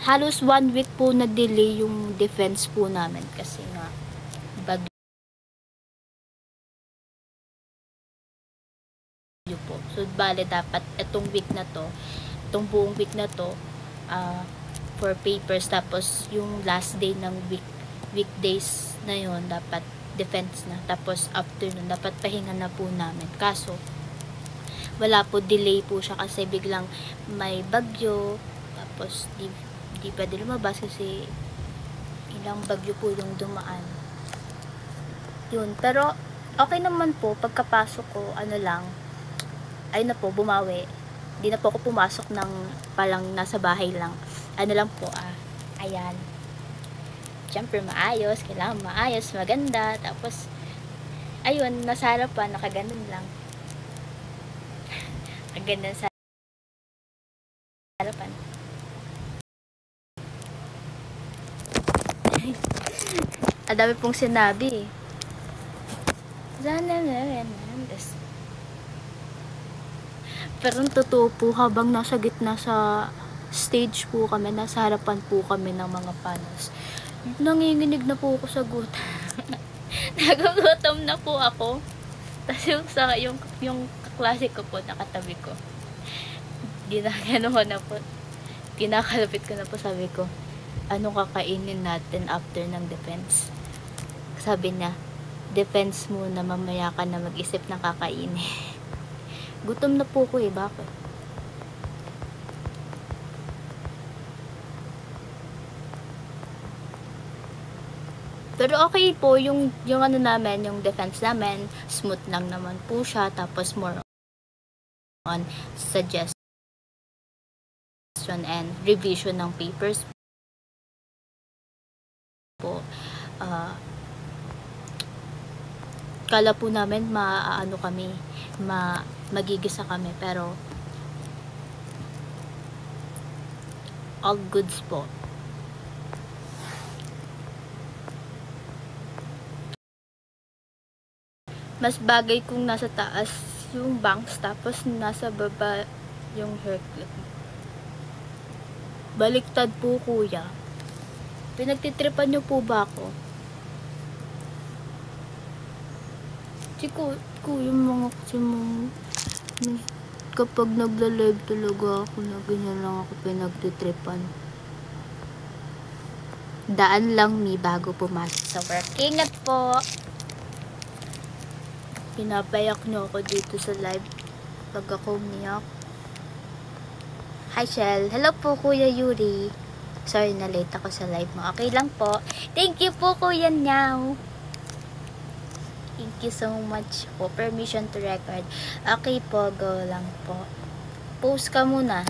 halos 1 week po na delay yung defense po namin kasi nga bagyo po. So bale dapat itong buong week na to for papers, tapos yung last day ng weekdays na yon dapat defense na, tapos afternoon dapat pahinga na po namin. Kaso wala po, delay po siya kasi biglang may bagyo, tapos di pwede lumabas kasi ilang bagyo po yung dumaan. Yun, pero okay naman po. Pagkapasok ko, ayun na po, bumawi. Di na po ako pumasok ng palang nasa bahay lang. Lang po, ayan. Siyempre maayos, kailangan maayos, maganda. Tapos, ayun, nasa harapan, nakaganon lang. Ang ganda sa harapan. Ang dami pong sinabi. Pero totoo po, habang nasa gitna sa stage po kami, nasa harapan po kami ng mga panos, nanginginig na po ako sa gutom. Nagugutom na po ako. Tapos yung kaklase ko po, nakatabi ko, kinakalapit ko na po, sabi ko, anong kakainin natin after ng defense? Sabi niya, defense muna, mamaya ka na mag-isip ng kakainin. Gutom na po ko bakit? Pero okay po, yung namin, yung defense namin, smooth lang naman po siya, tapos more on suggestion and revision ng papers po. Kala po namin magigisa kami, pero all goods po. Mas bagay kung nasa taas yung bangs, tapos nasa baba yung hair clip. Baliktad po, kuya. Pinagtitripan niyo po ba ako? Yung mga kasi kapag nagla-live talaga ako na ganyan lang ako pinagtitripan. Daan lang bago pumasok sa work. Ingat po! Pinapayak niyo ako dito sa live pag ako umiyak. Hi, Shell. Hello po, Kuya Yuri. Sorry na late ako sa live mo. Okay lang po. Thank you po, Kuya Nyaw. Thank you so much po. Permission to record. Okay po, go lang po. Post ka muna.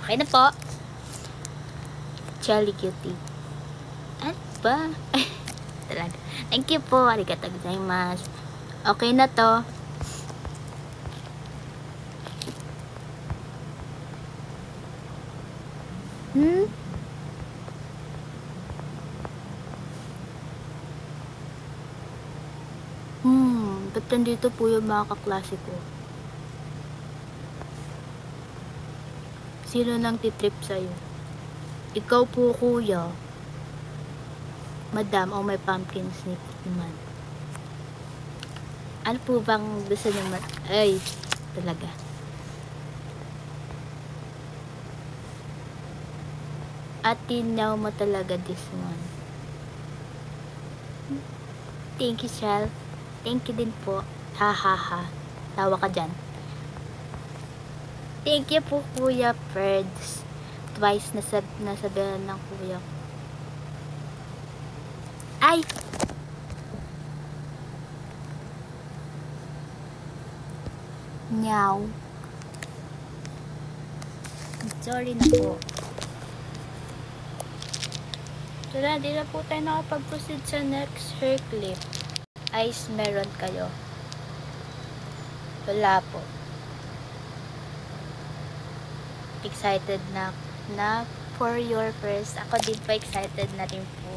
Okay na po. Jolly cutie. Ano ba? Talaga. Thank you po. Arigatou gozaimasu. Okay na to. Ba't nandito po yung mga kaklase ko? Sino nang titrip sa'yo? Ikaw po, kuya. Madam, may pumpkin sniff naman. Ano po bang gusto nyo ay, talaga. At tinaw mo talaga this one. Thank you, Shell. Thank you din po. Ha ha ha. Tawa ka dyan. Thank you po, Kuya Ferds. Twice nasabihan ng kuya ko. Ay! Nyaw. Sorry na po. Tara, di na po tayo nakapag-proceed sa next hair clip. Ice meron kayo? Wala po. Excited na for your first. Ako din po, excited na rin po.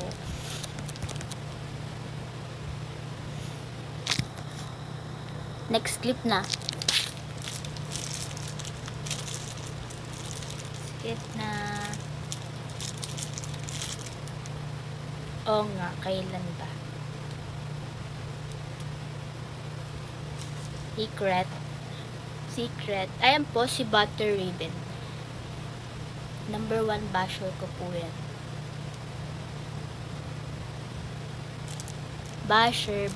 Next clip na. Skip na. Oo nga, kailan ba? Secret. Ayan po si Butter Raven. Number 1 basher ko po yan. Basher.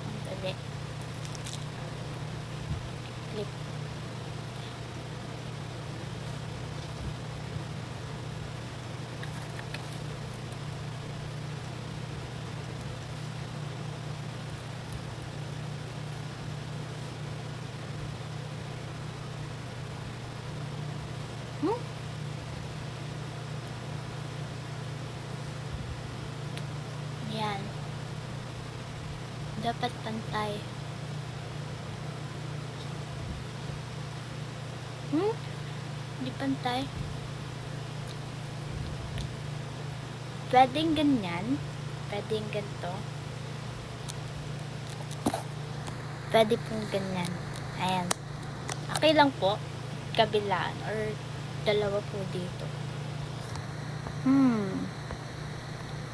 Ang dali. Clip. Yan. Dapat pantay. Hindi pantay. Pwedeng ganyan. Pwedeng ganito. Pwede pong ganyan. Ayan. Okay lang po. Kabilaan. Or dalawa po dito.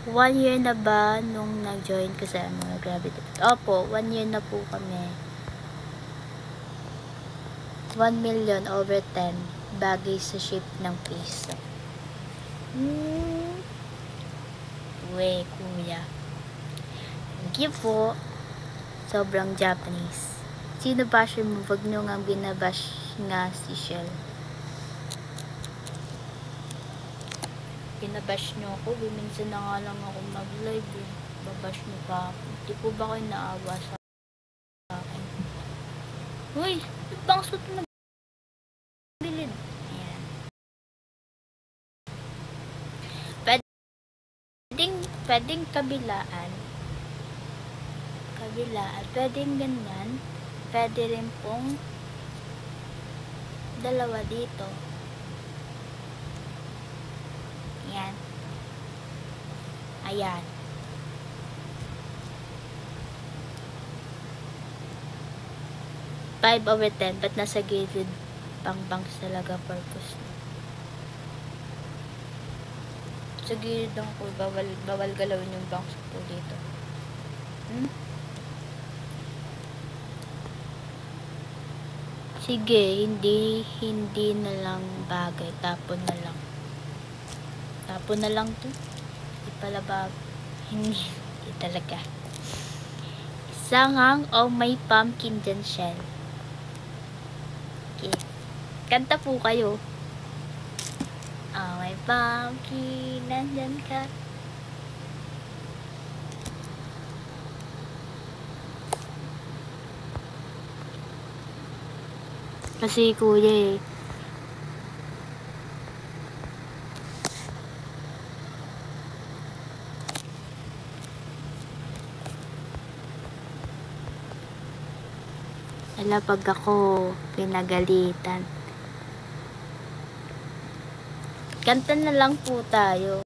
1 year na ba nung nag-join ko sa mga Gravity? Opo, 1 year na po kami. 1 million over 10 bagay sa shape ng piso. Uwe, kuya. Thank you po. Sobrang Japanese. Sino basher mo? Wag nyo nga binabash nga si Shell. Pinabash nyo ako. Minsan na nga lang ako mag-live eh. Babash nyo pa ako. Di po ba kayo naawa sa akin? Uy! Ba't bang suit na bilid? Ayan. Pwedeng kabilaan. Pwedeng ganyan. Pwede rin pong dalawa dito. Ayan. Ayan. Five over 10, but nasa gilid pang banks talaga purpose. Sa gilid lang po, bawal galawin yung banks po dito. Sige, hindi na lang bagay. Tapon na lang to. Hindi pala ba? Hindi talaga. Sangang o may pumpkin dyan, Shell. Okay. Kanta po kayo. May pumpkin, nandyan ka. Kasi kuya eh. Ala, pag ako pinagalitan. Kanta na lang po tayo.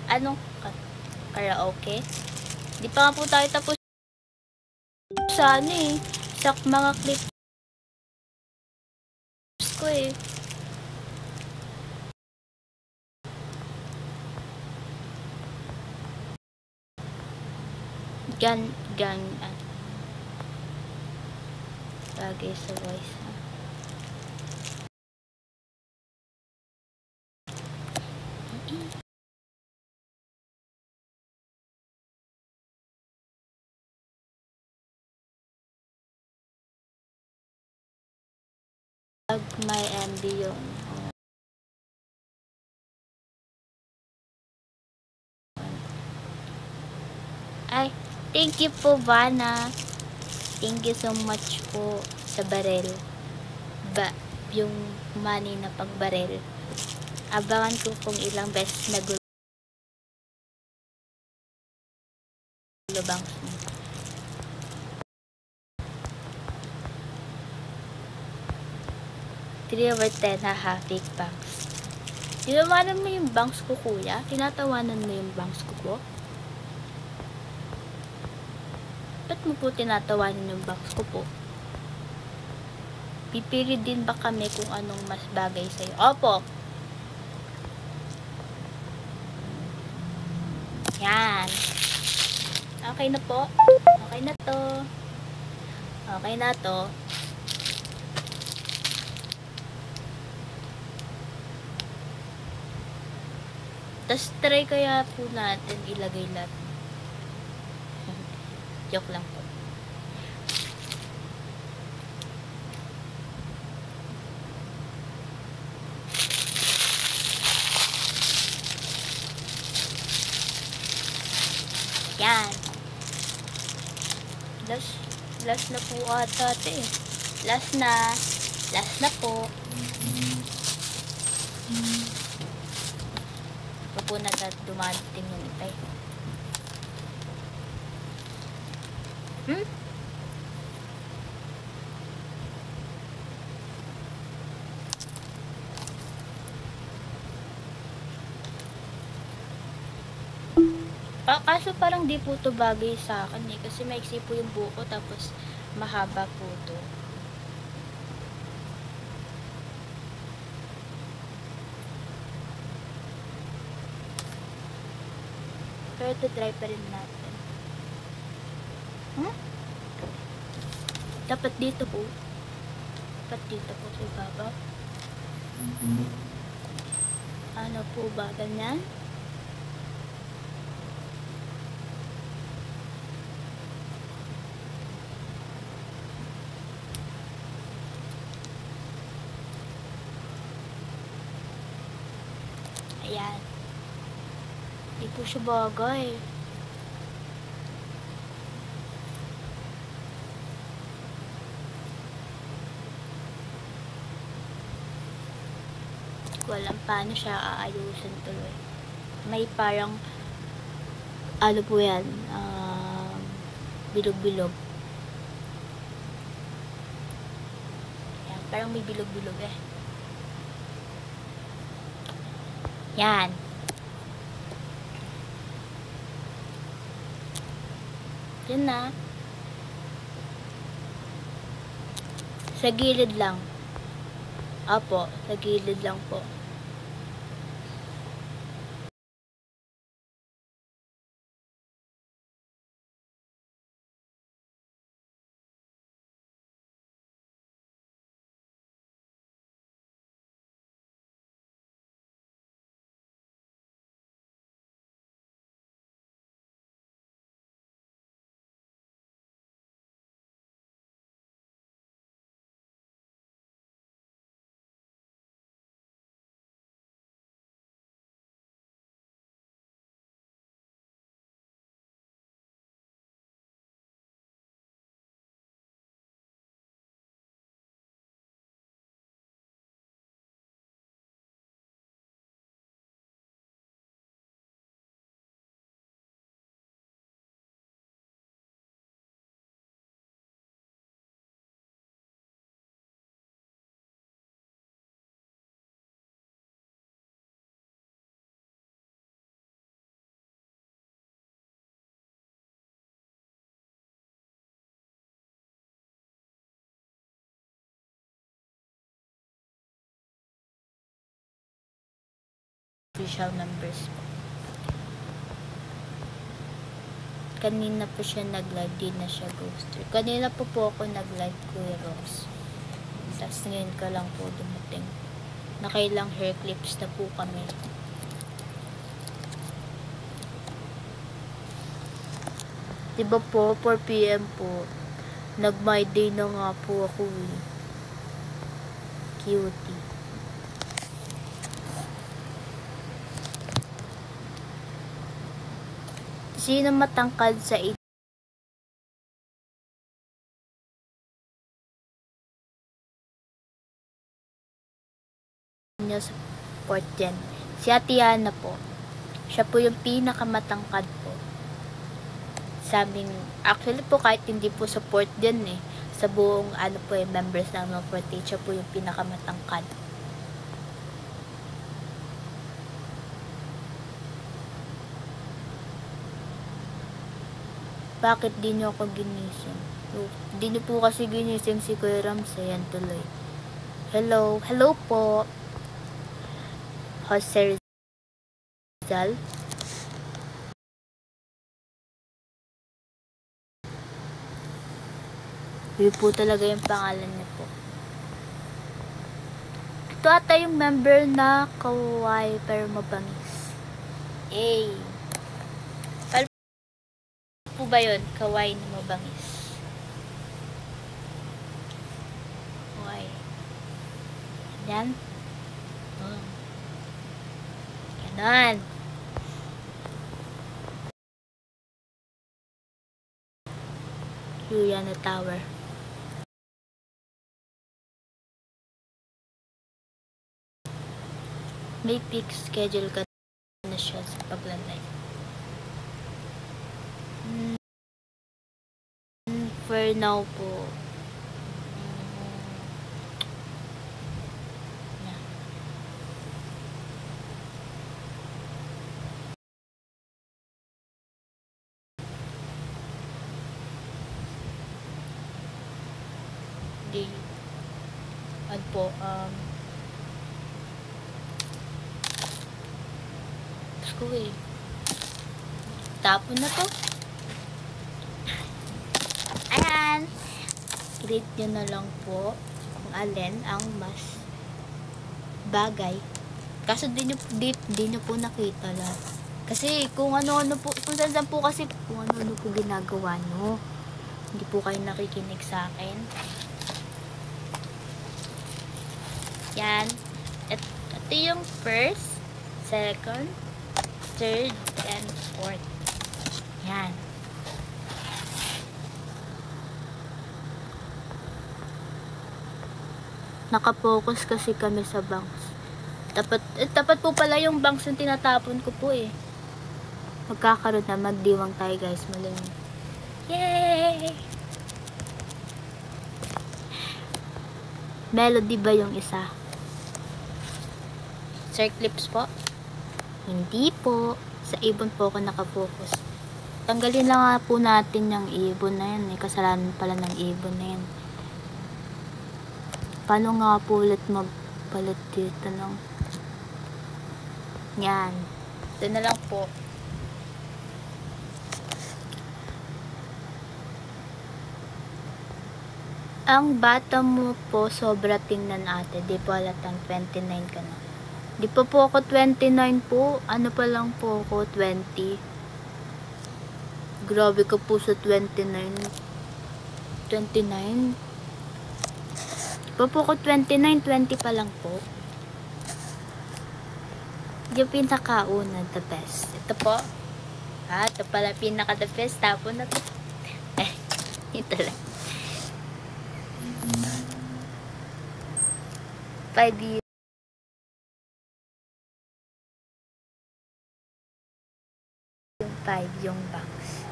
Anong karaoke? Di pa nga po tayo tapos sa ano eh. Sa mga clips ko eh. Bagay sa voice. May MB yung ay, thank you po, Vana. Thank you so much po sa barel. Yung money na pang barel. Abangan ko kung ilang beses na tatlo bangs mo. Three over 10, haha, fake bangs. Tinawanan mo yung bangs ko, kuya? Tinatawanan mo yung bangs ko po? Ba't mo po tinatawanan yung bangs ko po? Pipili din ba kami kung anong mas bagay sa'yo? Opo! Yan. Okay na po. Okay na to. Okay na to. Tapos try kaya po natin ilagay lahat. Joke lang po. Yan. Last na po ata ate. Last na po. Ito po na dumating yung itay. Kaso parang di po to bagay sa akin eh. Kasi maiksi po yung buko tapos mahaba po to. Pero ito try pa rin natin. Dapat dito po. Dapat dito po sa ibabaw. Ano po ba? Ganyan? Ayan. Hindi po siya bagay. Walang paano siya aayusin tuloy. May parang ano po yan, bilog-bilog. Ayan, parang may bilog-bilog eh. Yan. Yan na. Sa gilid lang. Apo, sa gilid lang po. Official numbers po. Kanina po siya nag-live, di na siya ghoster. Kanina po ako nag-live, Kuya Rose. Tapos ngayon ka lang po dumating. Nakailang hair clips na po kami. Diba po, 4 PM po. Nag-my day na nga po ako eh. Cutie. Sino matangkad sa inyo sa port dyan? Si Ate Yana po. Siya po yung pinakamatangkad po. sa aming, actually po kahit hindi po support din sa buong po members namin ng Forte, siya po yung pinakamatangkad. Bakit di nyo ako ginising? Di nyo po kasi ginising si Kuya Ramsey. Yan tuloy. Hello. Hello po. Jose Rizal. Yun po talaga yung pangalan niya po. Ito ata yung member na kawaii pero mabangis. Paano po ba yun? Kawaii na mabangis. Kawaii. Yan. Oh. Ganon. Juliana Tower. May peak schedule ka na siya sa paglalay. For now po, tapon na to. Ayan. Rate nyo na lang po kung alin ang mas bagay. Kaso di nyo po nakita lahat. Kasi kung ano-ano po, kung saan po kasi, kung ano-ano po ginagawa nyo. Hindi po kayo nakikinig sa akin. Yan. Ito yung first, second, third, and fourth. Yan. Nakapokus kasi kami sa banks. Tapat po pala yung banks yung tinatapon ko po Magkakaroon na, magdiwang tayo guys. Maling. Yay! Melody ba yung isa? Circlips po? Hindi po. Sa ibon po ako nakapokus. Tanggalin lang nga po natin yung ibon na yan Kasalanan pala ng ibon na yan. Paano nga po ulit magpalit dito lang? Yan. Ito na lang po. Ang bata mo po sobra tingnan ate. Di po halatang 29 ka na. Di pa po ako 29 po. Ano pa lang po ako 20. Grabe ka po sa 29. 29. Di pa po ako 29. 20 pa lang po. Yung pinakauna, the best. Ito po. Ito pala pinaka the best. Tapon na to. Ito lang. 5 years. Yung 5 yung banks.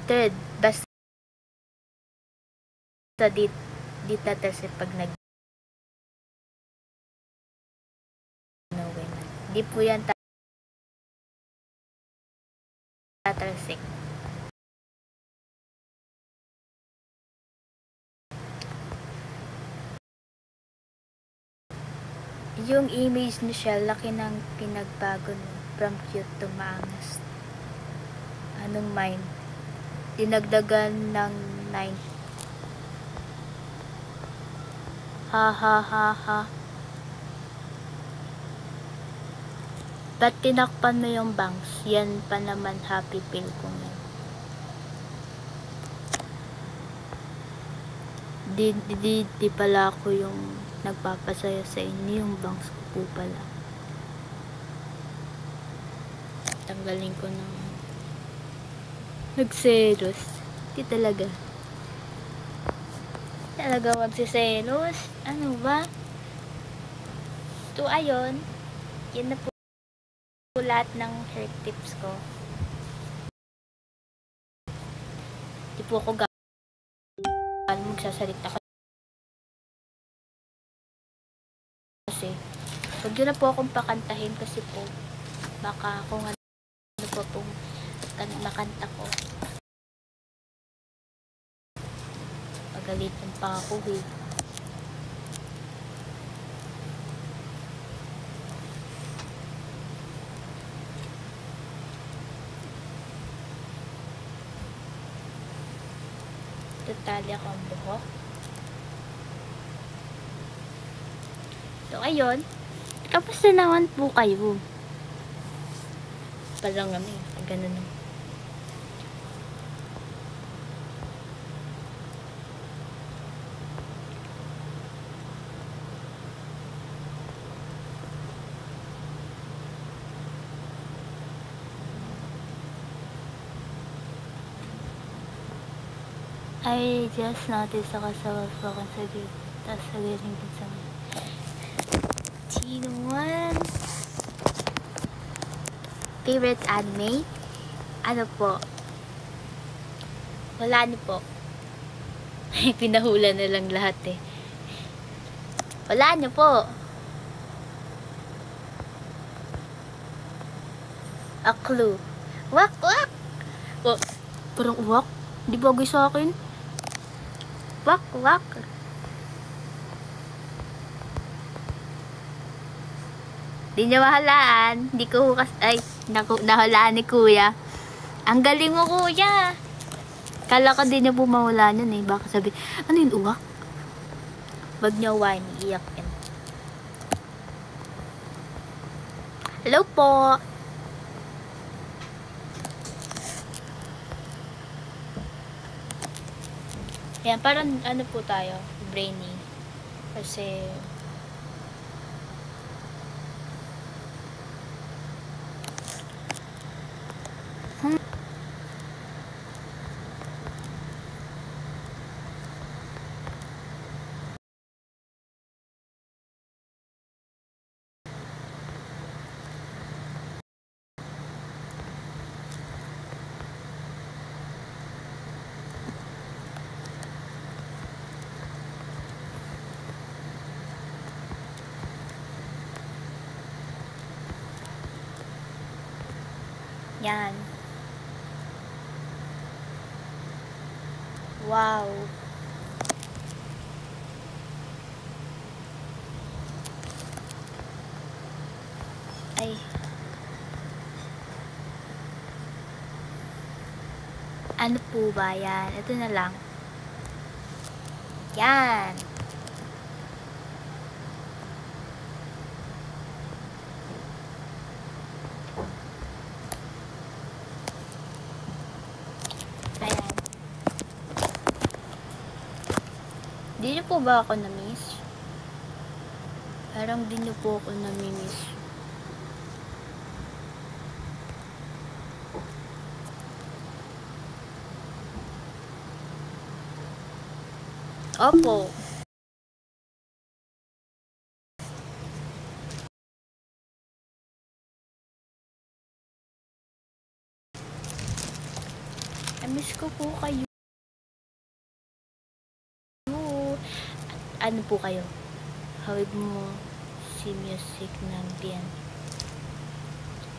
Third, basta dito kasi pag di po yan tatalsik. Yung image ni Shell, laki ng pinagbago from cute to maangas. Anong mind? Dinagdagan ng 9. Ha ha ha ha. Ba't tinakpan mo yung banks? Yan pa naman happy pill ko ngayon. Di pala ako yung nagpapasaya sa inyo, yung banks ko po pala. Tanggalin ko ng nagselos. Di talaga. Talaga magsiselos? Ano ba? Ito ayon. Yan na po lahat ng hair tips ko. Di po ako magsasalita kasi huwag nyo na po akong pakantahin kasi po baka kung ano po pong nakanta ko pagalitan pa ako eh. Totally ako ang buhok. So, ayun. Kamusta naman po kayo? Parang kami. Ganun na. I just noticed ako sa walk sa gate. Tapos sa galing din sa mga. Chinuan. Favorite anime? Ano po? Wala niyo po. Pinahula na lang lahat eh. Wala niyo po. A clue. Wak wak. Oh, parang uwak. Di bagay sa akin. Wak wak. Di niya mahalaan. Di ko hukas. Ay, nahulaan ni kuya. Ang galing mo kuya. Kala ko di niya bumahulaan yun eh. Baka sabi, ano yun uwak? Wag niya wine. Iyak yan. Hello po. Yan, parang ano po tayo, brainy. Kasi yan. Wow. Ay. Ano po ba yan? Ito na lang. Yan. Ayan. Di niyo po ba ako na-miss? Parang di niyo po ako na-miss. Opo. Na-miss ko po kayo. Ano po kayo? Hawig mo si music ng Bien.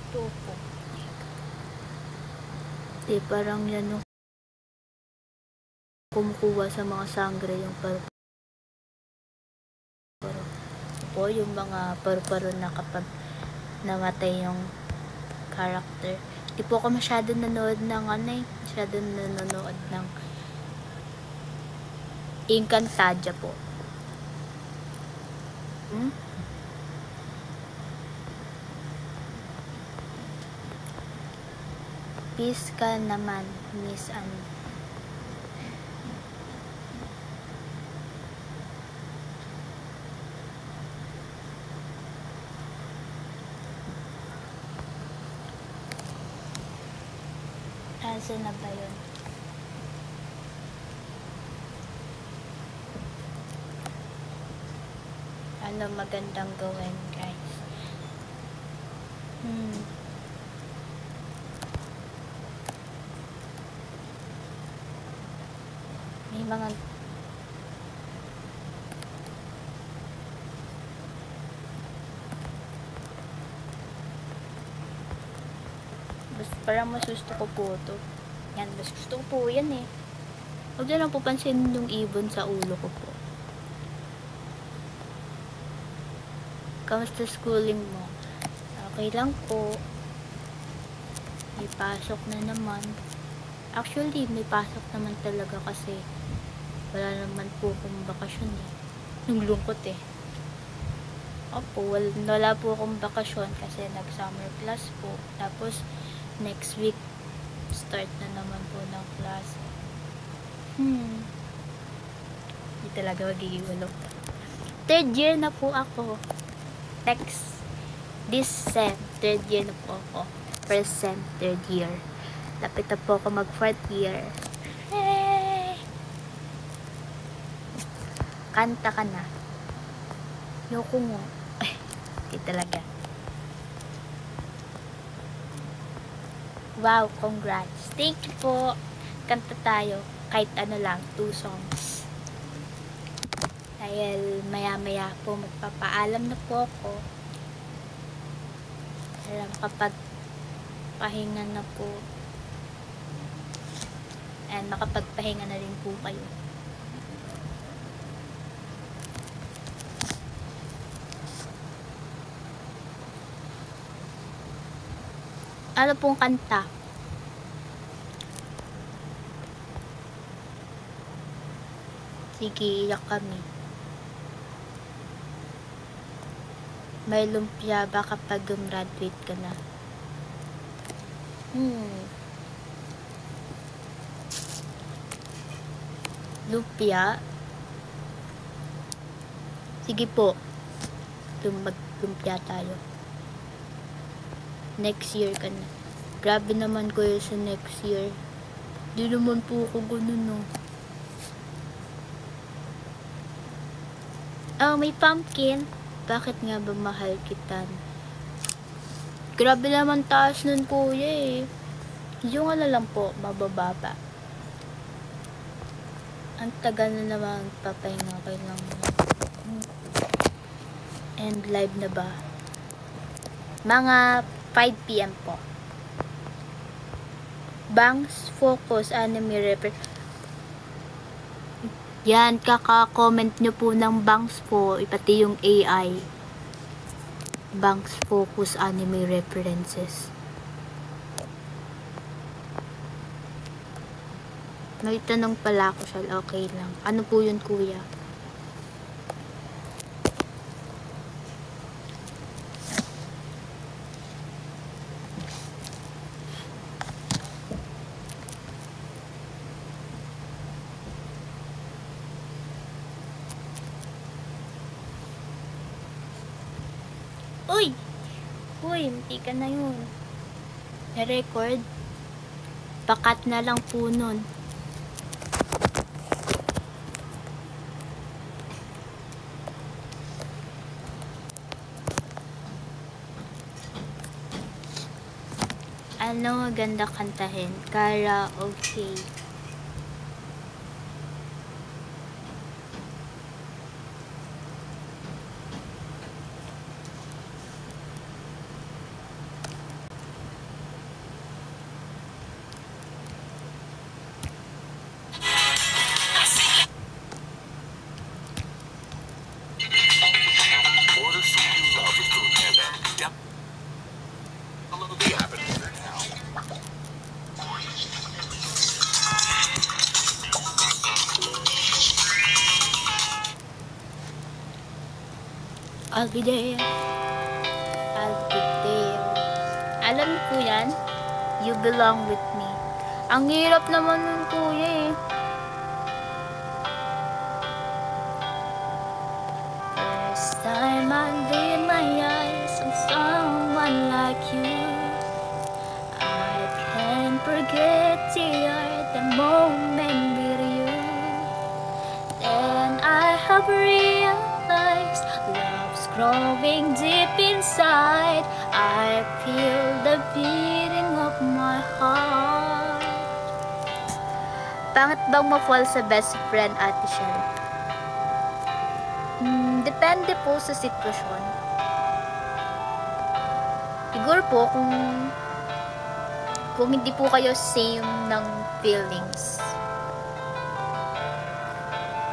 Ito po. Parang yan yung kumukuha sa mga sangre yung paru-paro. Po yung mga paru-paro na kapag namatay yung character. Di po ako masyado nanood ng masyado nanonood ng Encantadia po. Peace ka naman, Miss Anne. Asa na ba yun? Ano magandang gawin, guys? mga basta parang mas gusto ko po to. Yan, mas gusto ko po yan eh. Huwag na lang po pansin yung ibon sa ulo ko po. Kamusta schooling mo? Okay lang po. May pasok na naman. Actually, may pasok naman talaga kasi wala naman po akong bakasyon eh. Nung lungkot eh. Opo, wala po akong bakasyon kasi nag-summer class po. Tapos, next week, start na naman po ng class. Hindi talaga magiging walo. Third year na po ako. This sem, third year na po ako. First sem, third year. Lapit na po ako mag fourth year. Hey! Kanta ka na. Yoko mo. Hindi talaga. Wow, congrats. Thank you po. Kanta tayo. Kahit ano lang, 2 songs. Dahil maya-maya po magpapaalam na po ako. Alam kapag pahinga na po. And makapagpahinga na rin po kayo. Ano pong kanta? Sige, iyak kami. May lumpia ba kapag gumraduate ka na? Lumpia? Sige po. Maglumpia tayo. Next year ka na. Grabe naman ko yun sa next year. Di naman po ako ganun, no. Oh, may pumpkin. Bakit nga ba mahal kita? Grabe naman taas nun, kuya eh. Yung ano lang po, mabababa. Ang tagal na naman papahinga kayo lang. And live na ba? Mga 5 PM po. Bangs Focus Anime Refer. Yan, kaka-comment nyo po ng Bangs po, pati yung AI. Bangs Focus Anime References. May tanong pala ako siya, okay lang. Ano po yun, kuya? Uy! Uy, hindi ka na yun. Na-record? Pakat na lang po nun. Ano maganda kantahin? Karaoke. I'll be there. I'll be there. Alam niyo po yan? You belong with me. Ang hirap naman nun, kuya eh. First time I laid my eyes on someone like you, I can't forget the moment with you. Then I have realized love's growing deep inside. I feel the beating of my heart. Pangit bang ma-fall sa best friend, Ate Shell? Depende po sa sitwasyon. Siguro po kung hindi po kayo same ng feelings.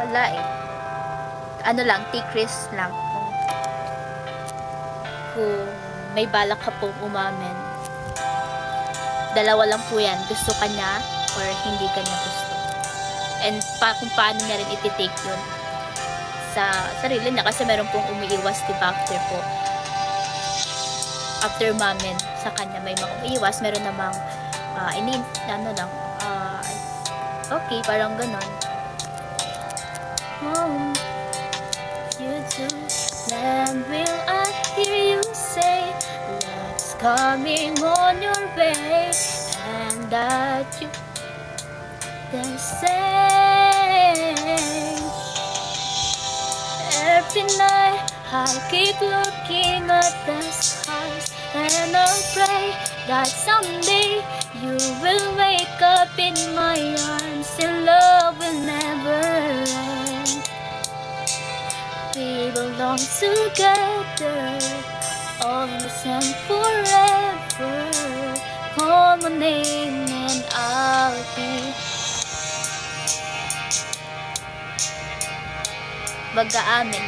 Wala eh. Ano lang, take risk lang. Kung may balak ka pong umamin, dalawa lang po yan. Gusto ka niya or hindi ka niya gusto. And kung paano niya rin iti-take yun sa sarili niya. Kasi meron pong umiiwas, diba, after umamin sa kanya. May mga umiiwas. Meron namang okay, parang ganon. You too. Then will I hear you say love's coming on your way, and that you then say every night I keep looking at the skies, and I'll pray that someday you will wake up in my arms and love will never end. We belong together, always and forever. Call my name and I'll be mag-aamin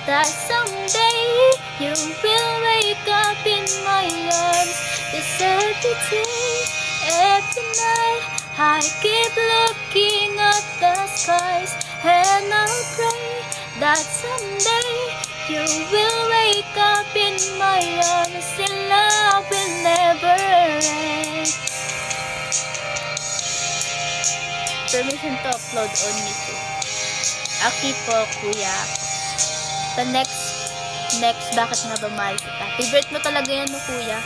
that someday you will wake up in my arms. Cause every day, every night I keep looking at the skies, and I'll pray that someday you will wake up in my arms and love will never end. Permission to upload on YouTube. Aki po, kuya. The next, bakit nga ba mahal kita? Favorite mo talaga yan, no, kuya?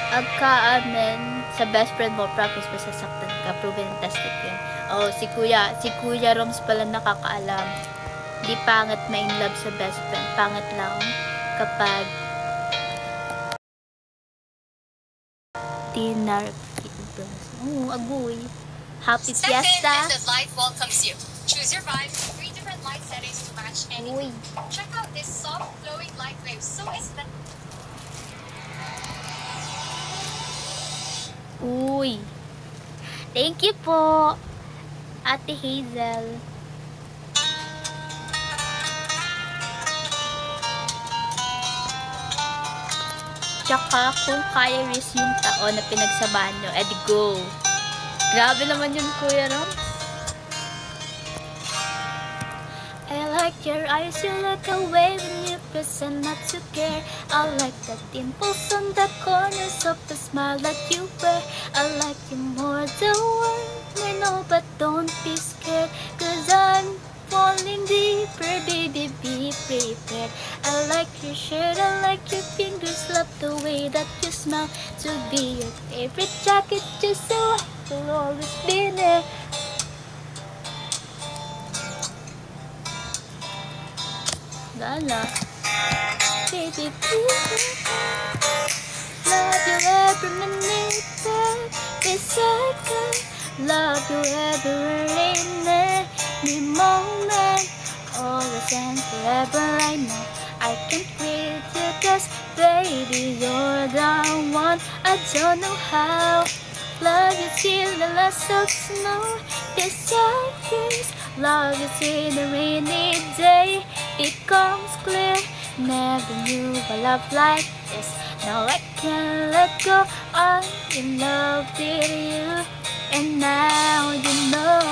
Agka-amen sa best friend mo, practice pa sasaktan ka, proven and tested yan. Oh, si Kuya Roms pala nakakaalam. Di pangit na in love sa best friend. Pangit lang kapag agoy. Happy Fiesta. Second, light welcomes you. Choose your vibe. 3 different light settings to match anything. Check out this soft, flowing light wave. So aesthetic. Uy. Thank you po, Ate Hazel. Tsaka kung kaya risk yung taon na pinagsabahan nyo, edi go. Grabe naman yun, Kuya Roms. I like your eyes, you look away when you pretend not to care. I like the dimples on the corners of the smile that you wear. I like you more the one I know, but don't be scared, cause I'm falling deeper, baby, be prepared. I like your shirt, I like your fingers, love the way that you smile. To be your favorite jacket, just so I will always be there. Lala, baby, love you every minute, every second. Love you everywhere in every moment, always and forever. I know I can't quit you, cause baby, you're the one. I don't know how. Love you till the last of snow. This face, love you till the rainy day becomes clear. Never knew a love like this. Now I can't let go. I'm in love with you, and now you know.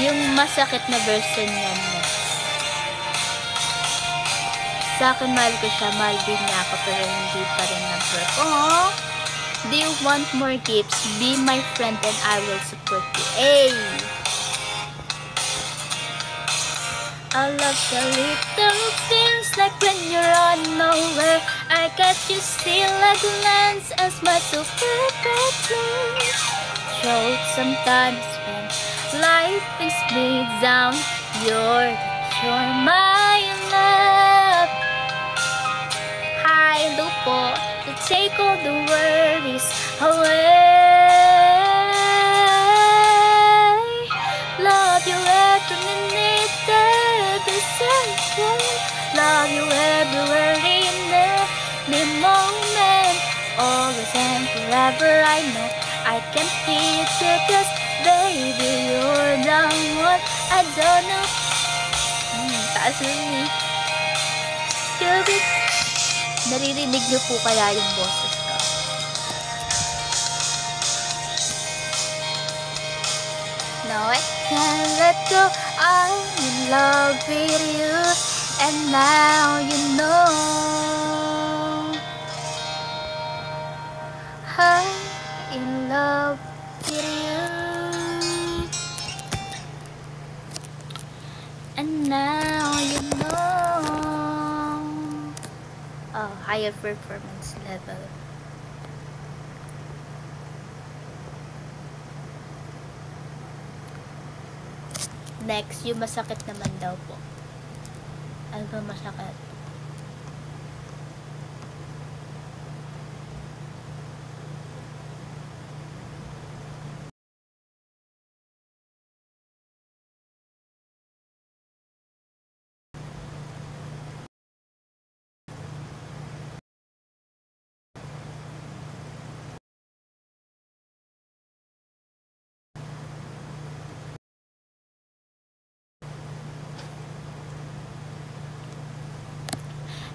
Yung masakit na version niyan. Sa akin, mahal ko siya, mahal din niya ako, pero hindi pa rin nag-work. Aww! Do you want more gifts? Be my friend and I will support you. Hey! I love the little things, like when you're on nowhere. I got you still a glance as my super perfect. Show sometimes when life brings me down, you're the you're my love. Hi, Lupo, to take all the worries away. Love you every minute, every second. Love you everywhere in the moment. Always and forever, I know I can feel it, cause baby, you're the one. I don't know. Taas yun eh. Grabe. Naririnig niyo po kaya yung boses ko? No, I can't let go. I'm in love with you, and now you know. I'm in love with you, and now you know. Oh, higher performance level. Next, yung masakit naman daw po. Ano ba masakit?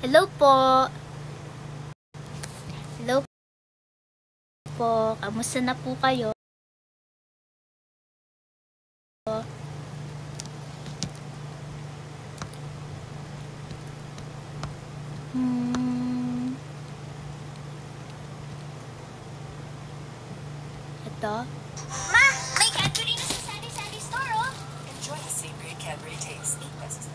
Hello po. Hello po. Kamusta na po kayo? Ito. Ma, may Cadbury na sa Sari Store, oh. Enjoy the savory Cadbury taste. 8 pesos.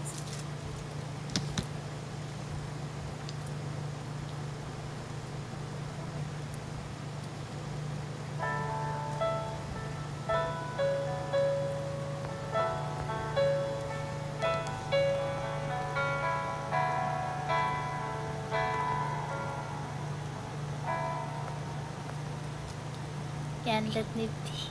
Yan, let me be.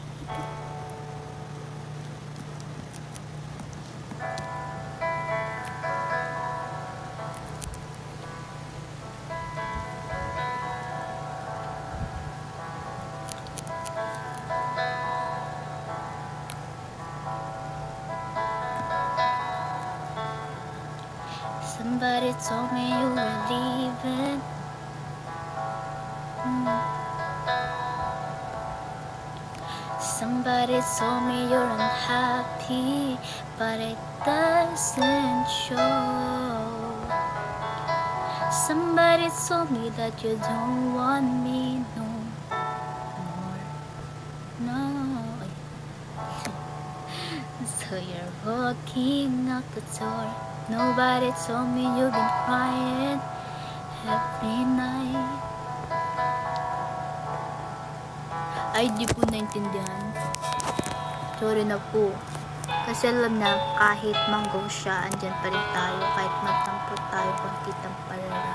Somebody told me you were leaving. Somebody told me you're unhappy, but it doesn't show. Somebody told me that you don't want me no more. No. So you're walking out the door. Nobody told me you've been crying every night. Ay, di po naintindihan. Sorry na po. Kasi alam na, kahit manggo siya, andyan pa rin tayo. Kahit magtampo tayo, konti-tampal na.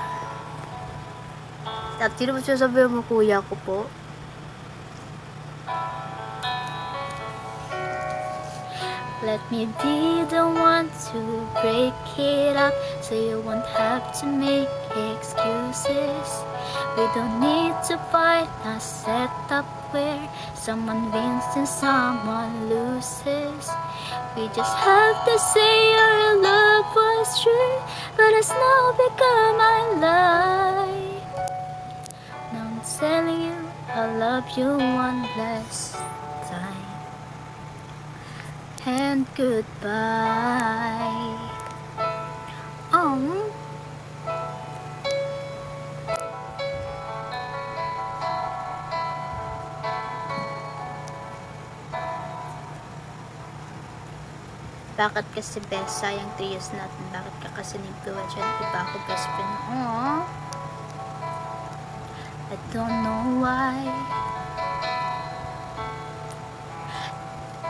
At sino ba sasabihin mo, kuya ko po? Let me be the one to break it up, so you won't have to make excuses. We don't need to fight a setup where someone wins and someone loses. We just have to say our love was true, but it's now become my lie. Now I'm telling you I love you one last time. And goodbye. Bakit kasi best? Sayang 3 years natin. Bakit ka kasi nag-influence yan? Iba ako best friend. Aww. I don't know why.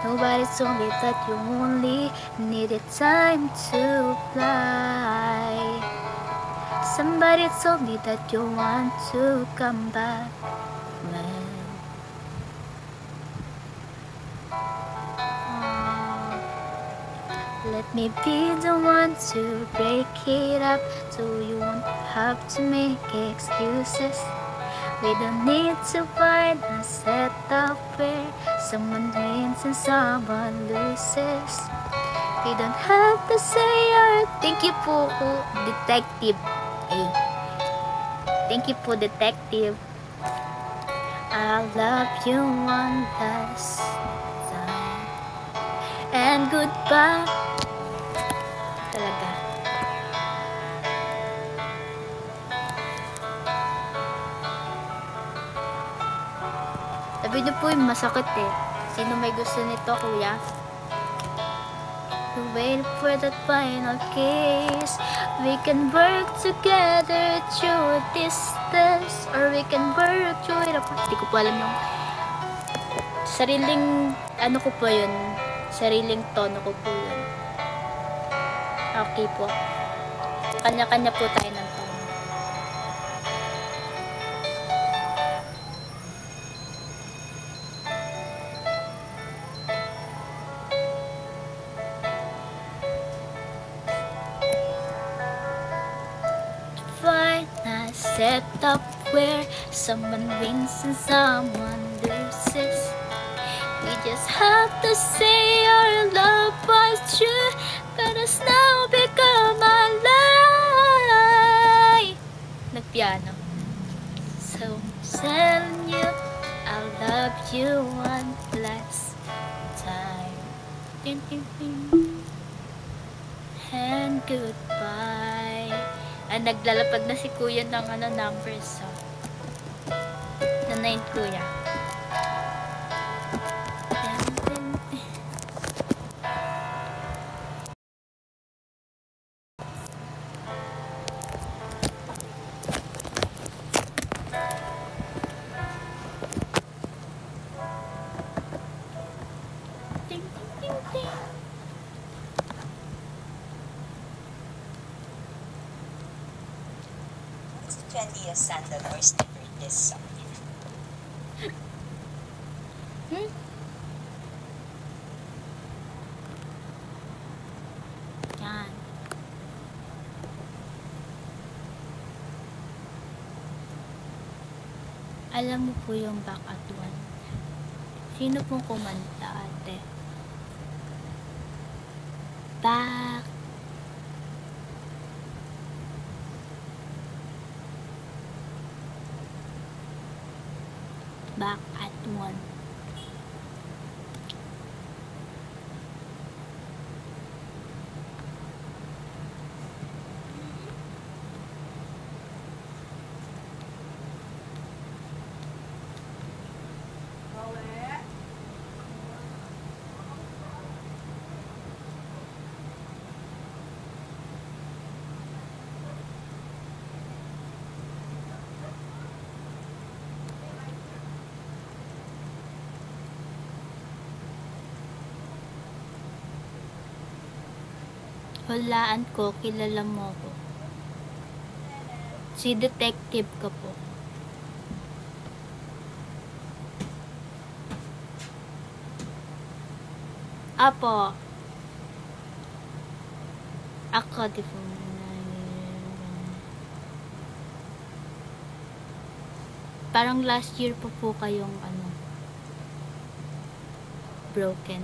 Nobody told me that you only needed time to fly. Somebody told me that you want to come back. Man. Let me be the one to break it up, so you won't have to make excuses. We don't need to find a setup where someone wins and someone loses. We don't have to say our thank you po, detective. Hey. Thank you po, detective. I'll love you one last time. And goodbye. Talaga. Sabi niyo po yung masakit eh. Sino may gusto nito, kuya? To wait for that final kiss. We can work together through distance, or we can work through it. Hindi ko po alam yung sariling, ano ko po yun, sariling tono ko po yun. Okay po. Kanya-kanya po tayo ng tono. Find a setup where someone wins and someone loses. We just have to say our love was true, but it's now become a lie. Nagpiano. So I'm telling you, I'll love you one last time. And goodbye. Naglalapag na si kuya ng numbers. So. Na 9 kuya. Trendiest sandal or slipper this summer? Yan. Alam mo po yung Back at One. Sino pong kumanta, ate? Back. Back at One. Hulaan ko, kilala mo ko. Si detective ka po. Apo. Ako, di po. Parang last year po kayong broken.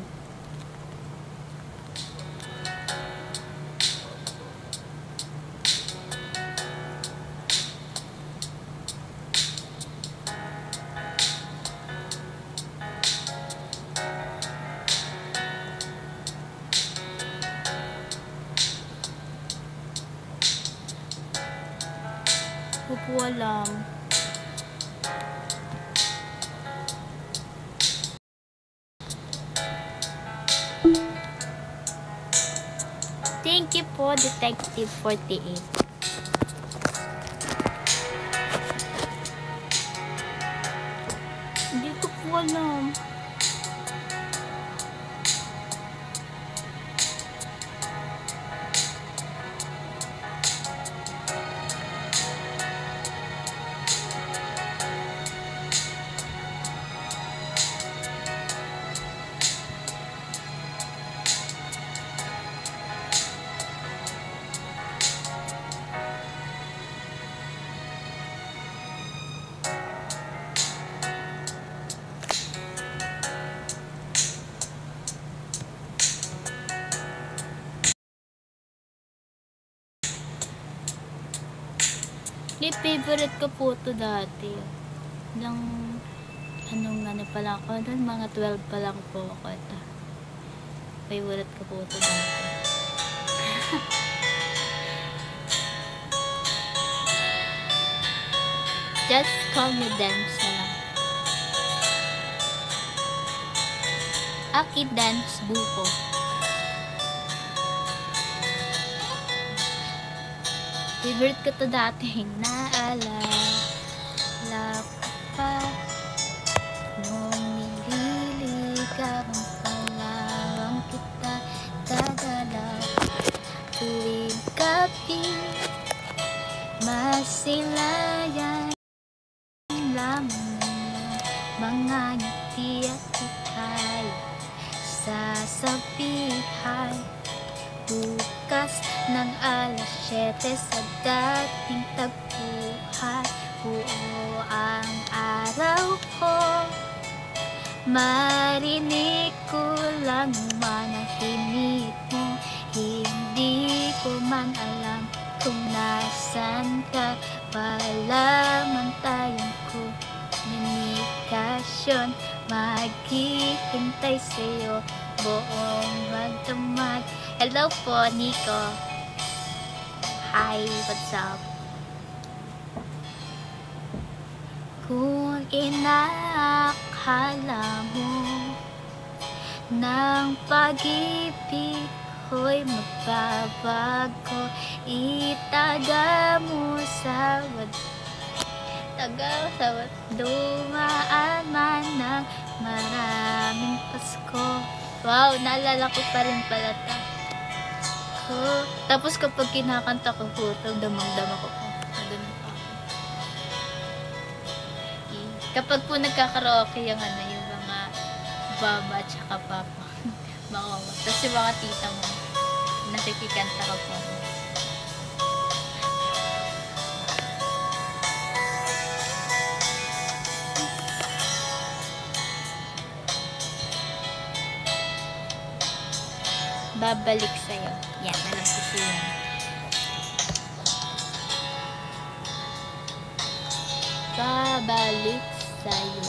Hindi ko po alam. Thank you po, Detective 48. Hindi ko po alam. May favorite ko po ito dati. Nang, ano pa lang ako, nun, mga 12 pa lang po ako ito. Favorite ko po ito dati. Just call me Dance na lang. Aki Dance Buko. Favorite ko to dati. Naalala ko pa nung nililigawan pa lamang kita dadala tuwing gabi masilayan lamang mga ngiti at ika'y sasabihan bukas ng alas 7 sa dating tagpuan buo ang araw ko marinig ko lang manahimik mo hindi ko man alam kung nasan ka wala man tayong komunikasyon maghihintay sa'yo buong magdamag. Hello po, Nico. Hi, what's up? Kung inaakala mo ng pag-ibig ko'y magbabago itaga mo sa dumaan man ng maraming Pasko. Wow, naalala ko pa rin pala ito. Tapos kapag kinakanta ko po ito, damang-dama ko po. Ganun pa ako. Kapag po nagkakaraoke yung yung mga baba at saka papa, makawa. Tapos yung mga tita mo, nakikikanta ko po. Babalik sa'yo. Yan, alam ko po yan. Babalik sa'yo.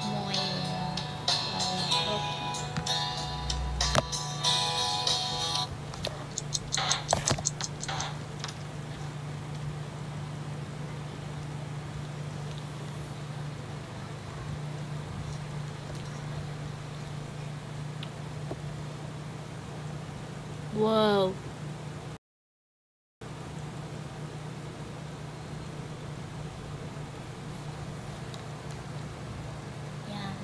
Moira. Okay. Wow. Yan.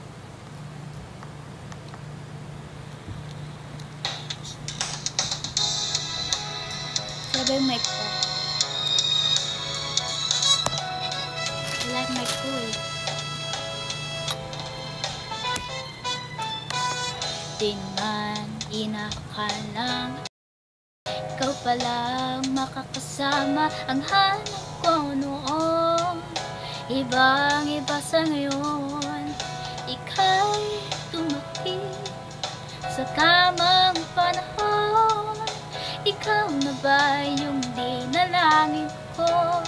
Sabi yung mic ko. I like mic ko eh. Di man inakalang ikaw palang makakasama ang hanap ko noon ibang iba sa ngayon ika'y tumating sa tamang panahon ikaw na ba yung dinalangin ko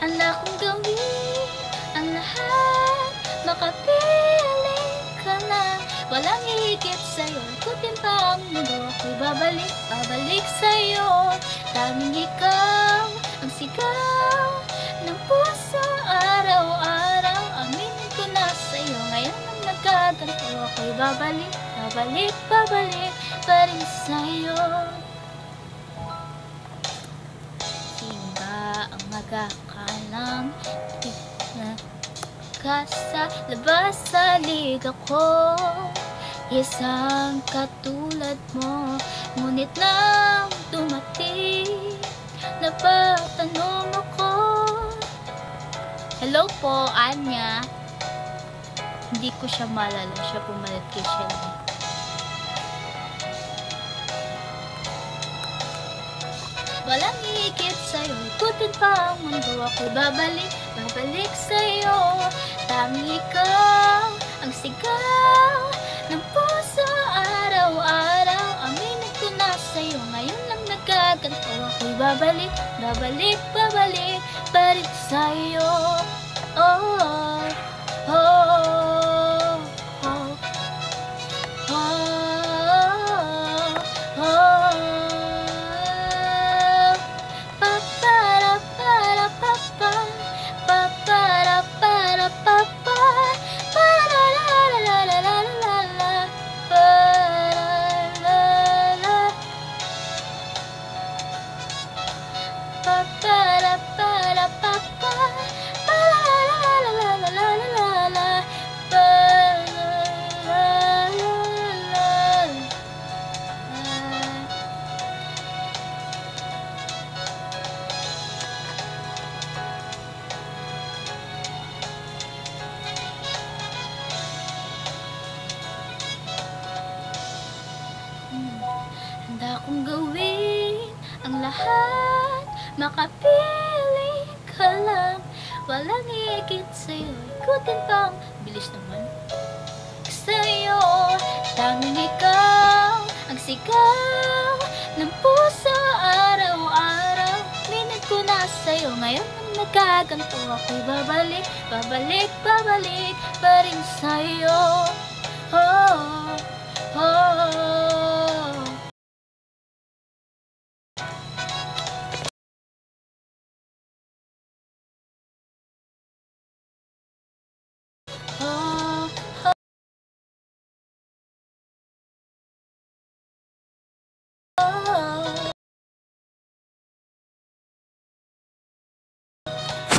handa kong gawin ang lahat makapiling ka na walang higit sa'yo, ikutin pa ang mundo ako'y babalik sa'yo tanging ikaw ang sigaw ng puso araw-araw aminin ko na sa'yo ngayon ang nagkaganto ako'y babalik pa rin sa'yo sino ba ang magakalang sa labas sa liga ko isang katulad mo ngunit nang dumating napatanong ako hello po Anya hindi ko siya malala siya pumalit kay Shelby walang higit sa'yo ikutin pa ang mundo ako'y babalik sa'yo tanging ikaw ang sigaw ng puso araw-araw aminin ko na sa'yo ngayon lang nagkaganto ako'y babalik, babalik, babalik pa rin sa'yo. Oh, oh, oh, oh, oh. Pa-para, para, pa-pa, pa-para, para, pa-pa, pa-la-la-la-la-la-la-la, pa-la-la-la, pa-para, para, pa-pa, pa-la-la-la-la-la-la-la, handa kong gawin ang lahat, makapiling ka lang, walang iigit sa'yo, ikutin pang bilis naman sa'yo, tanging ikaw ang sigaw ng puso araw-araw, minute ko na sa'yo, ngayon ang nagkaganto, ako'y babalik, babalik, babalik pa rin sa'yo. Oh, oh. Oh, oh,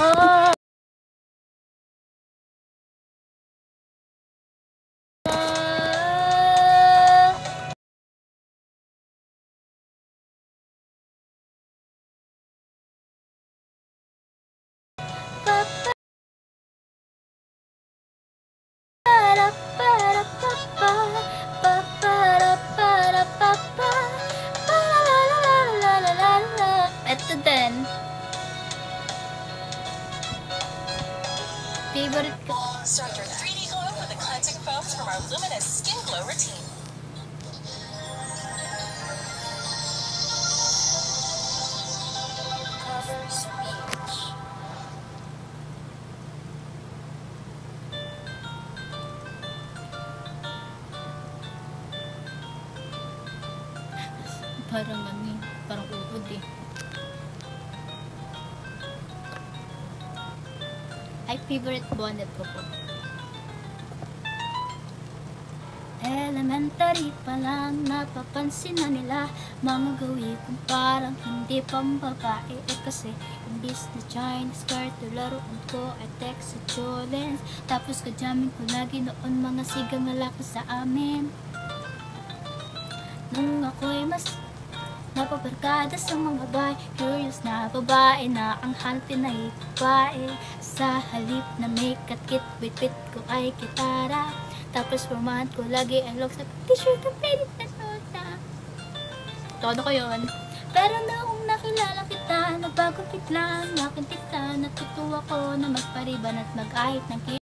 oh, para, para, pa-pa, pa-para, para, pa-pa, pa-la-la-la-la-la-la-la. Ito din. Favorite ko. Start your 3D glow with the cleansing foams from our luminous skin glow routine. Cover speech. Parang ano eh, parang uod eh. Ay, favorite bonnet ko po. Elementary pa lang, napapansin na nila mga gawin kong parang hindi pambabae. Kasi imbis na Chinese skirt, laruan ko ay Texas Jolens. Tapos kadyamin ko lagi noon mga sigang lalaki sa amin. Nung ako'y mas napabarkada sa mga babae, curious na babae na ang halpin ay babae. Sa halip na may katkit, bit-bit ko ay kitara. Tapos formahan ko lagi ang look sa t-shirt ng pedit na nota. Todo ko yun. Pero noong nakilala kita, nagbago bigla ang aking tita. Natutuwa ko na magpariban at mag-ahit ng kita.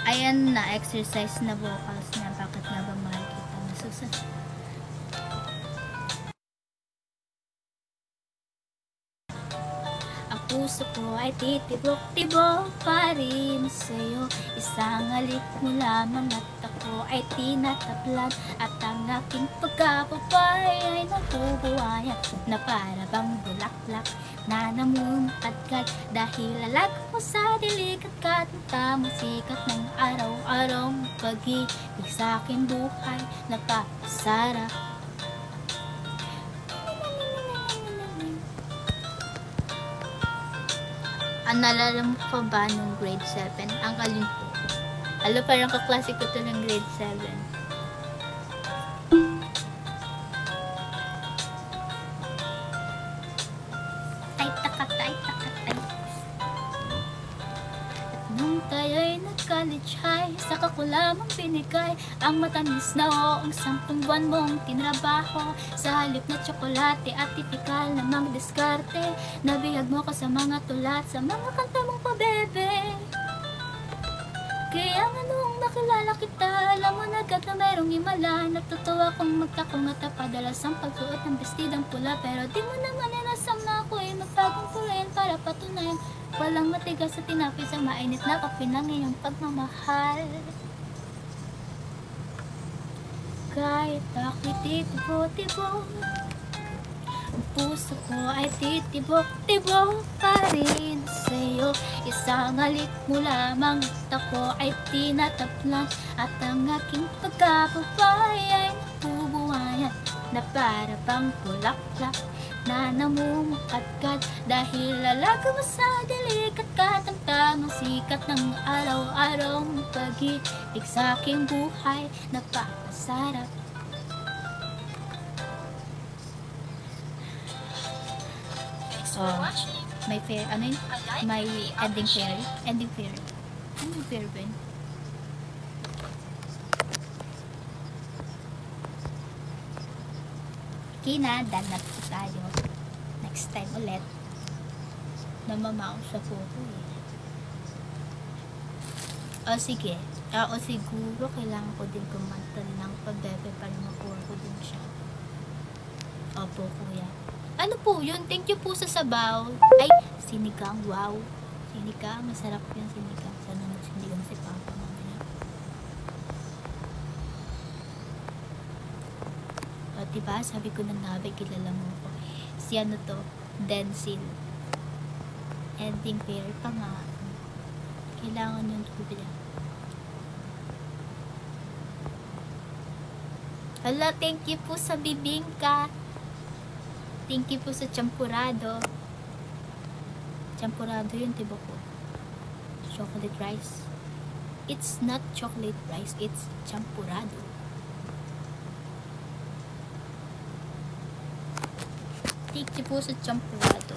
Ayan na, exercise na vocals na. Bakit na ba mahal kita? Nasusunod. Ang puso ko ay titibok-tibok pa rin sa'yo. Isang halik mo lamang at ako ay tinatablan. At ang aking pagkapapay ay nabubuhayan na para bang bulaklak na namumatagkad. Dahil lalag mo sa dilig at katanta mo sikat ng araw-araw pag-ibig sa aking buhay na pasarap. Nalala mo pa ba nung grade 7? Ang alin po? Alam, parang kaklase ko to ng grade 7. Ay, takatay, takatay. Nung tayo'y nag-college high, saka ko lamang binigay ang matamis na oong 10 buwan mong tinrabaho. Sa halip na tsokolate at tipikal na mga diskarte, nabihag mo ko sa mga tulat, sa mga kanta mong pabebe. Kaya nga nung nakilala kita, alam mo na agad na mayroong himala. Natutuwa kong magtakong at padalas ang pagsuot ng bestidang pula. Pero di mo naman inasam na ako ay magpagong tulayan para patunayan. Walang matigas sa tinapay sa mainit na kape ng iyong pagmamahal. Kahit ako'y titibo-tibo, ang puso ko ay titibok-tibok pa rin sa'yo. Isang halik mo lamang at ako ay tinatablan. At ang aking pagkababay ay nabubuhayan na para bang bulaklak na namumukadkad. Dahil lalaga mo sa dilig at katamtamang sikat ng araw-araw mong pag-ibig sa aking buhay. Napakasarap. Thanks for watching. May fair, ano yun? May ending fairy? Ending fairy. Ending fairy ba yun? Kina, done na po tayo. Next time ulit. Namamao sa photo eh. O sige. O siguro kailangan ko din kumanta ng pabebe para makuha ko din siya. Opo, kuya. Ano po yun? Thank you po sa sabaw. Ay, sinigang. Wow. Sinigang. Masarap yung sinigang. Sana nagsinigang si Papa mamaya. O, diba? Sabi ko na nabi, kilala mo ko. Si ano to? Densil. Ending pair pa nga. Kailangan yung tubig. Hala, thank you po sa bibingka. Thank you po sa champurado. Champurado yun, diba po? Chocolate rice. It's not chocolate rice, it's champurado. Thank you po sa champurado.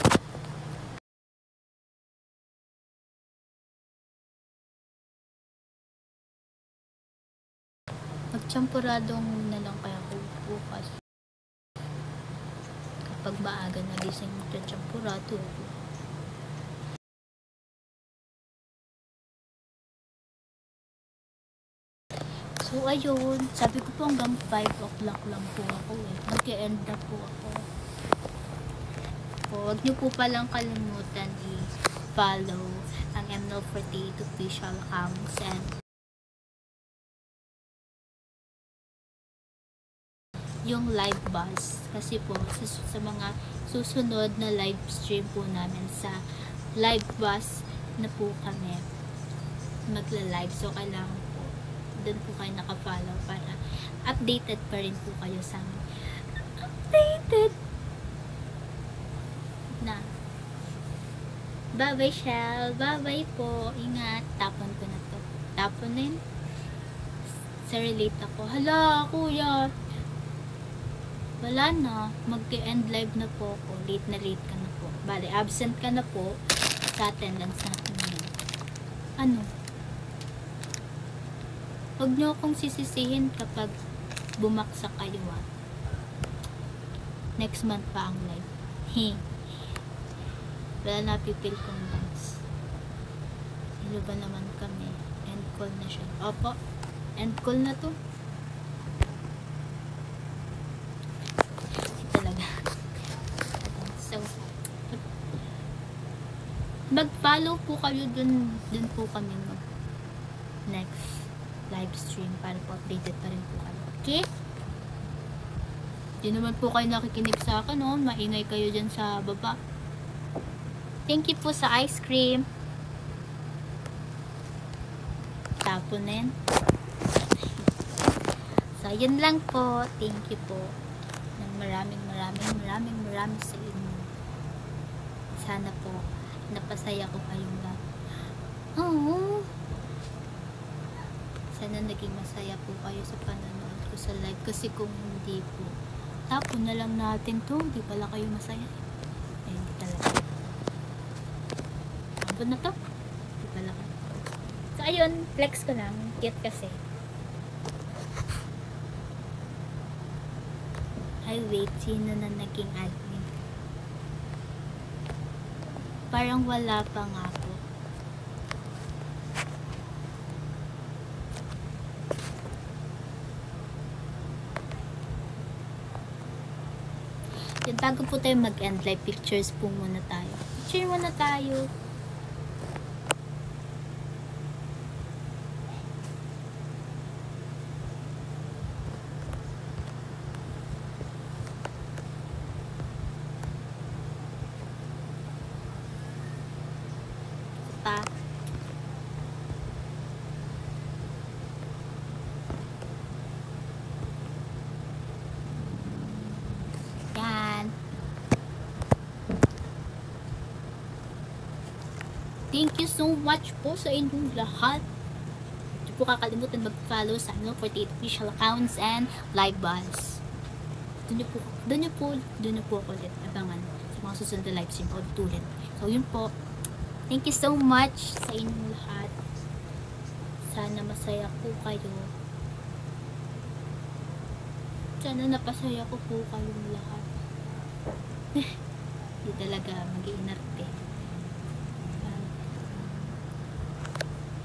Mag-champuradong na lang kaya ko bukas. Kapag maaga nagising mag-champurado ako. So ayun, sabi ko po hanggang 5 o'clock lang po ako eh. Mag-e-end na po ako. So, huwag niyo po palang kalimutan i-follow ang ML48 official accounts and yung live bus kasi po sa mga susunod na live stream po namin sa live bus na po kami magla-live, so kailangan po doon po kayo nakafollow para updated pa rin po kayo sa amin. Updated na. Bye bye Shell, bye bye po, ingat. Tapon ko na to, tapon na yun sa relate ako. Hala kuya, wala na, mag-end live na po ako. Late ka na po. Bale, absent ka na po sa attendance natin yun. Ano? Huwag nyo akong sisisihin kapag bumaksak kayo ah. Next month pa ang live. Wala na pipil kong dance. Sino ba naman kami? End call na siya. Opo, end call na to. So, mag-follow po kayo dun po kami next live stream para po updated pa rin po kayo. Okay? Di naman po kayo nakikinig sa akin, no? Maingay kayo dyan sa baba. Thank you po sa ice cream. Tapon na yan. So, yun lang po. Thank you po. Maraming sa inyo. Sana po napasaya ko kayong lahat. Oh. Sana naging masaya po kayo sa panonood ko sa live, kasi kung hindi po, tapon na lang natin to. Di pala kayo masaya. Eh, hindi talaga. Tapon na to. Di pala kayo. So ayun, flex ko lang. Cute kasi. Ay, wait. Sino na naging admin? Parang wala pa nga po. Then, bago po tayo mag-end, like, pictures po muna tayo. Picture muna tayo. Pa. Yan. Thank you so much po sa inyong lahat. Hindi po kakalimutan mag-follow sa aming 48 official accounts and live buzz. Doon niyo po ako ulit abangan sa mga susunod na live stream o tulad. So, yun po. Thank you so much sa inyong lahat. Sana masaya po kayo. Sana napasaya ko po kayong lahat. Hindi talaga mag-iinarte.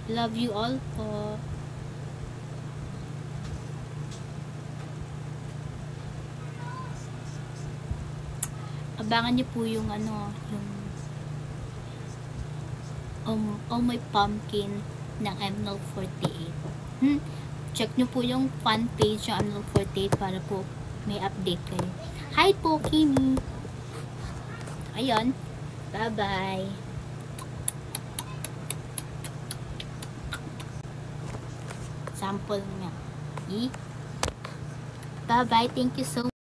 Love you all po. Abangan niyo po yung Oh My Pumpkin ng MNL48. Check nyo po yung fan page ng MNL48 para po may update kayo. Hi po, Kimi! Ayun. Bye-bye! Sample nga. Bye-bye! Thank you so much.